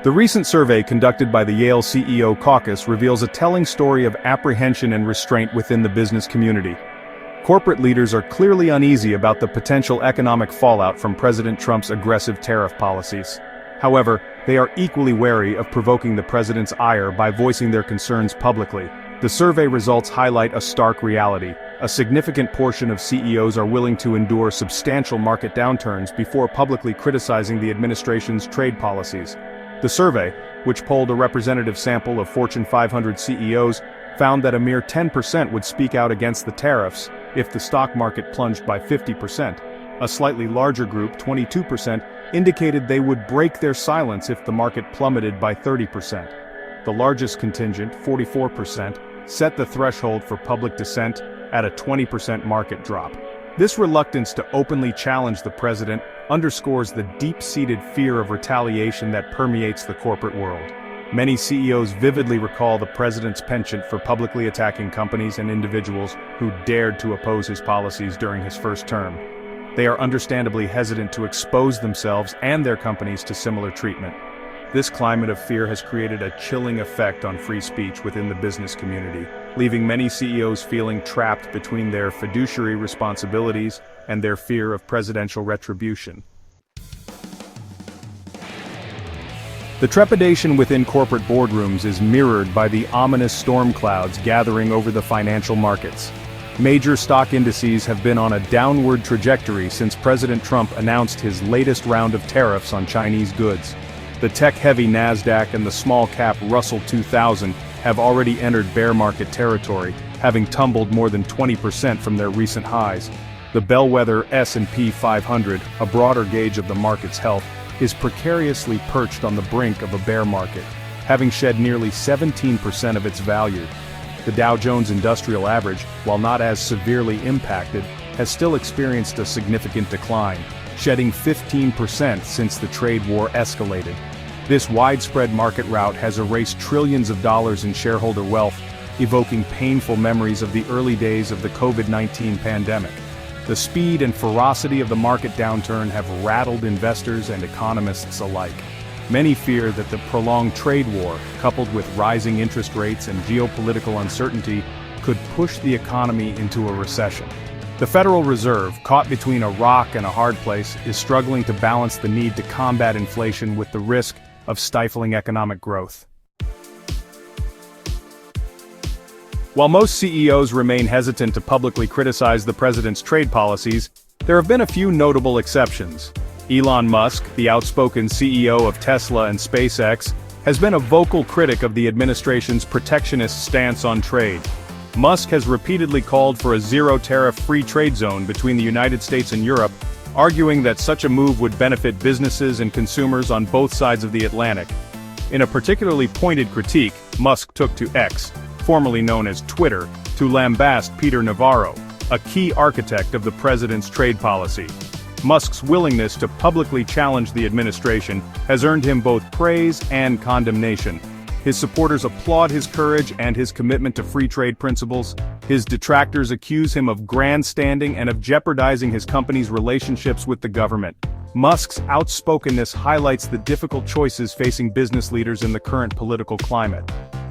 The recent survey conducted by the Yale CEO Caucus reveals a telling story of apprehension and restraint within the business community. Corporate leaders are clearly uneasy about the potential economic fallout from President Trump's aggressive tariff policies. However, they are equally wary of provoking the president's ire by voicing their concerns publicly. The survey results highlight a stark reality. A significant portion of CEOs are willing to endure substantial market downturns before publicly criticizing the administration's trade policies. The survey, which polled a representative sample of Fortune 500 CEOs, found that a mere 10% would speak out against the tariffs if the stock market plunged by 50%. A slightly larger group, 22%, indicated they would break their silence if the market plummeted by 30%. The largest contingent, 44%, set the threshold for public dissent at a 20% market drop. This reluctance to openly challenge the president underscores the deep-seated fear of retaliation that permeates the corporate world. Many CEOs vividly recall the president's penchant for publicly attacking companies and individuals who dared to oppose his policies during his first term. They are understandably hesitant to expose themselves and their companies to similar treatment. This climate of fear has created a chilling effect on free speech within the business community, leaving many CEOs feeling trapped between their fiduciary responsibilities and their fear of presidential retribution. The trepidation within corporate boardrooms is mirrored by the ominous storm clouds gathering over the financial markets. Major stock indices have been on a downward trajectory since President Trump announced his latest round of tariffs on Chinese goods. The tech-heavy Nasdaq and the small-cap Russell 2000 have already entered bear market territory, having tumbled more than 20% from their recent highs. The bellwether S&P 500, a broader gauge of the market's health, is precariously perched on the brink of a bear market, having shed nearly 17% of its value. The Dow Jones Industrial Average, while not as severely impacted, has still experienced a significant decline, shedding 15% since the trade war escalated. This widespread market rout has erased trillions of dollars in shareholder wealth, evoking painful memories of the early days of the COVID-19 pandemic. The speed and ferocity of the market downturn have rattled investors and economists alike. Many fear that the prolonged trade war, coupled with rising interest rates and geopolitical uncertainty, could push the economy into a recession. The Federal Reserve, caught between a rock and a hard place, is struggling to balance the need to combat inflation with the risk of stifling economic growth. While most CEOs remain hesitant to publicly criticize the president's trade policies, there have been a few notable exceptions. Elon Musk, the outspoken CEO of Tesla and SpaceX, has been a vocal critic of the administration's protectionist stance on trade. Musk has repeatedly called for a zero-tariff free trade zone between the United States and Europe, arguing that such a move would benefit businesses and consumers on both sides of the Atlantic. In a particularly pointed critique, Musk took to X, formerly known as Twitter, to lambast Peter Navarro, a key architect of the president's trade policy. Musk's willingness to publicly challenge the administration has earned him both praise and condemnation. His supporters applaud his courage and his commitment to free trade principles. His detractors accuse him of grandstanding and of jeopardizing his company's relationships with the government. Musk's outspokenness highlights the difficult choices facing business leaders in the current political climate.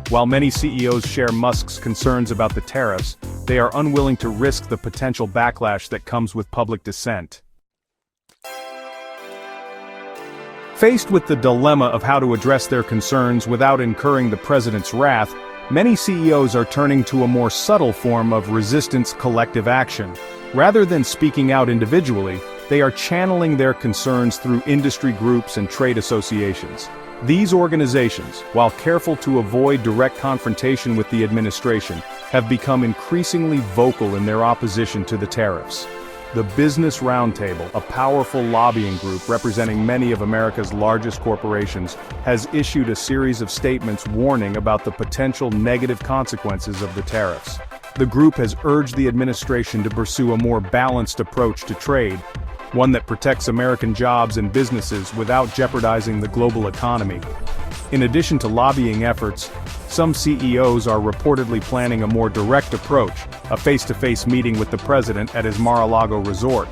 While many CEOs share Musk's concerns about the tariffs, they are unwilling to risk the potential backlash that comes with public dissent. Faced with the dilemma of how to address their concerns without incurring the president's wrath, many CEOs are turning to a more subtle form of resistance collective action. Rather than speaking out individually, they are channeling their concerns through industry groups and trade associations. These organizations, while careful to avoid direct confrontation with the administration, have become increasingly vocal in their opposition to the tariffs. The Business Roundtable, a powerful lobbying group representing many of America's largest corporations, has issued a series of statements warning about the potential negative consequences of the tariffs. The group has urged the administration to pursue a more balanced approach to trade, one that protects American jobs and businesses without jeopardizing the global economy. In addition to lobbying efforts, some CEOs are reportedly planning a more direct approach, a face-to-face meeting with the president at his Mar-a-Lago resort.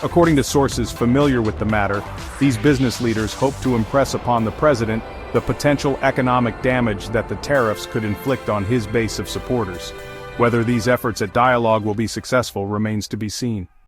According to sources familiar with the matter, these business leaders hope to impress upon the president the potential economic damage that the tariffs could inflict on his base of supporters. Whether these efforts at dialogue will be successful remains to be seen.